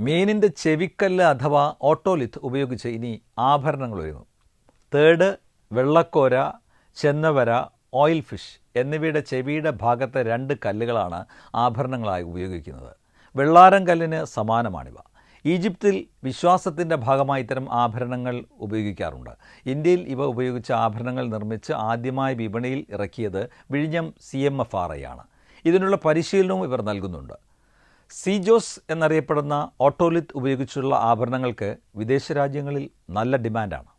മീനിൻ്റെ ചെവിക്കല്ല് അഥവാ ഓട്ടോലിത്ത് ഉപയോഗിച്ച് ഇനി ആഭരണങ്ങൾ ഒരുങ്ങും. തേട്, വെള്ളക്കോര, ചെന്നവര, ഓയിൽ ഫിഷ് എന്നിവയുടെ ചെവിയുടെ ഭാഗത്തെ 2 കല്ലുകളാണ് ആഭരണങ്ങളായി ഉപയോഗിക്കുന്നത്. വെള്ളാരം കല്ലിന് സമാനമാണിവ. ഈജിപ്തിൽ വിശ്വാസത്തിൻ്റെ ഭാഗമായി ഇത്തരം ആഭരണങ്ങൾ ഉപയോഗിക്കാറുണ്ട്. ഇന്ത്യയിൽ ഇവ ഉപയോഗിച്ച ആഭരണങ്ങൾ നിർമ്മിച്ച് ആദ്യമായി വിപണിയിൽ ഇറക്കിയത് വിഴിഞ്ഞം CMFRI ആണ്. ഇതിനുള്ള പരിശീലനവും ഇവർ നൽകുന്നുണ്ട്. സീജോസ് എന്നറിയപ്പെടുന്ന ഓട്ടോലിത്ത് ഉപയോഗിച്ചുള്ള ആഭരണങ്ങൾക്ക് വിദേശ രാജ്യങ്ങളിൽ നല്ല ഡിമാൻഡാണ്.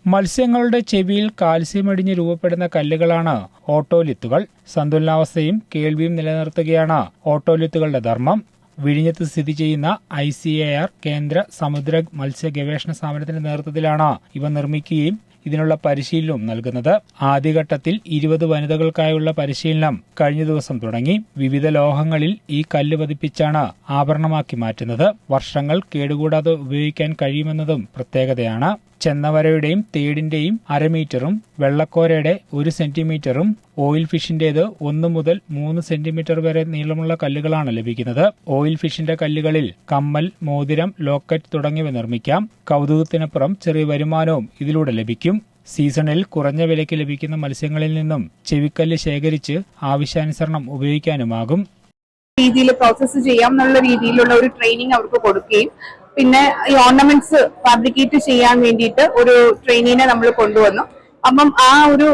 മത്സ്യങ്ങളുടെ ചെവിയിൽ കാൽസ്യം അടിഞ്ഞ് രൂപപ്പെടുന്ന കല്ലുകളാണ് ഓട്ടോലിത്തുകൾ. സന്തുലനാവസ്ഥയും കേൾവിയും നിലനിർത്തുകയാണ് ഓട്ടോലിത്തുകളുടെ ധർമ്മം. വിഴിഞ്ഞത്ത് സ്ഥിതി ചെയ്യുന്ന ICAR കേന്ദ്ര സമുദ്ര മത്സ്യ ഗവേഷണ സ്ഥാപനത്തിന്റെ നേതൃത്വത്തിലാണ് ഇവ നിർമ്മിക്കുകയും ഇതിനുള്ള പരിശീലനവും നൽകുന്നത്. ആദ്യഘട്ടത്തിൽ 20 വനിതകൾക്കായുള്ള പരിശീലനം കഴിഞ്ഞ ദിവസം തുടങ്ങി. വിവിധ ലോഹങ്ങളിൽ ഈ കല്ല് പതിപ്പിച്ചാണ് ആഭരണമാക്കി മാറ്റുന്നത്. വർഷങ്ങൾ കേടുകൂടാതെ ഉപയോഗിക്കാൻ കഴിയുമെന്നതും പ്രത്യേകതയാണ്. ചെന്നവരയുടെയും തേടിന്റെയും 1/2 മീറ്ററും വെള്ളക്കോരയുടെ 1 സെന്റിമീറ്ററും ഓയിൽ ഫിഷിന്റേത് 1 മുതൽ 3 സെന്റിമീറ്റർ വരെ നീളമുള്ള കല്ലുകളാണ് ലഭിക്കുന്നത്. ഓയിൽ ഫിഷിന്റെ കല്ലുകളിൽ കമ്മൽ, മോതിരം, ലോക്കറ്റ് തുടങ്ങിയവ നിർമ്മിക്കാം. കൗതുകത്തിനപ്പുറം ചെറിയ വരുമാനവും ഇതിലൂടെ ലഭിക്കും. സീസണിൽ കുറഞ്ഞ വിലയ്ക്ക് ലഭിക്കുന്ന മത്സ്യങ്ങളിൽ നിന്നും ചെവിക്കല്ല് ശേഖരിച്ച് ആവശ്യാനുസരണം ഉപയോഗിക്കാനുമാകും. രീതിയിൽ പ്രോസസ്സ് ചെയ്യാം എന്നുള്ള രീതിയിലുള്ള ഒരു ട്രെയിനിങ് അവർക്ക് കൊടുക്കുകയും പിന്നെ ഈ ഓർണമെന്റ്സ് ഫാബ്രിക്കേറ്റ് ചെയ്യാൻ വേണ്ടിയിട്ട് ഒരു ട്രെയിനിനെ നമ്മൾ കൊണ്ടുവന്നു. അപ്പം ആ ഒരു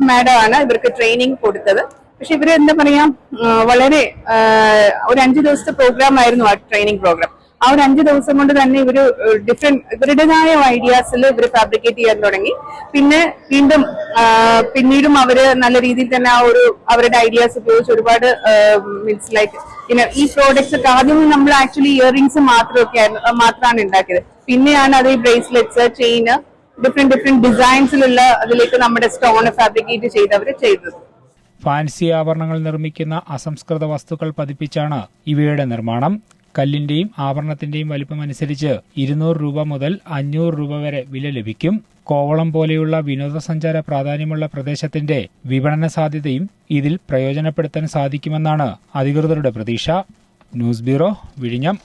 മാഡമാണ് ഇവർക്ക് ട്രെയിനിങ് കൊടുത്തത്. പക്ഷെ ഇവര് എന്താ പറയാ, വളരെ ഒരു 5 ദിവസത്തെ പ്രോഗ്രാം ആയിരുന്നു ആ ട്രെയിനിങ് പ്രോഗ്രാം. ആ ഒരു 5 ദിവസം കൊണ്ട് തന്നെ ഇവര് ഇവരുടേതായ ഐഡിയാസിൽ ഇവര് ഫാബ്രിക്കേറ്റ് ചെയ്യാൻ തുടങ്ങി. പിന്നെ പിന്നീടും അവര് നല്ല രീതിയിൽ തന്നെ ആ ഒരു അവരുടെ ഐഡിയാസ് ഉപയോഗിച്ച് ഒരുപാട് മീൻസ് ലൈക്ക് ഈ പ്രോഡക്ട്സ് ഒക്കെ ആദ്യം നമ്മൾ ആക്ച്വലി ഇയറിംഗ്സ് മാത്രമാണ് ഉണ്ടാക്കിയത്. പിന്നെയാണ് അത് ഈ ബ്രേസ്ലെറ്റ്സ്, ചെയിന്, ഡിഫറെന്റ് ഡിസൈൻസിലുള്ള അതിലേക്ക് നമ്മുടെ സ്റ്റോൺ ഫാബ്രിക്കേറ്റ് ചെയ്തത്. ഫാൻസി ആഭരണങ്ങൾ നിർമ്മിക്കുന്ന അസംസ്കൃത വസ്തുക്കൾ പതിപ്പിച്ചാണ് ഇവയുടെ നിർമ്മാണം. കല്ലിന്റെയും ആഭരണത്തിന്റെയും വലിപ്പമനുസരിച്ച് 200 രൂപ മുതൽ 500 രൂപ വരെ വില ലഭിക്കും. കോവളം പോലെയുള്ള വിനോദസഞ്ചാര പ്രാധാന്യമുള്ള പ്രദേശത്തിന്റെ വിപണന സാധ്യതയും ഇതിൽ പ്രയോജനപ്പെടുത്താൻ സാധിക്കുമെന്നാണ് അധികൃതരുടെ പ്രതീക്ഷ. ന്യൂസ് ബ്യൂറോ, വിഴിഞ്ഞം.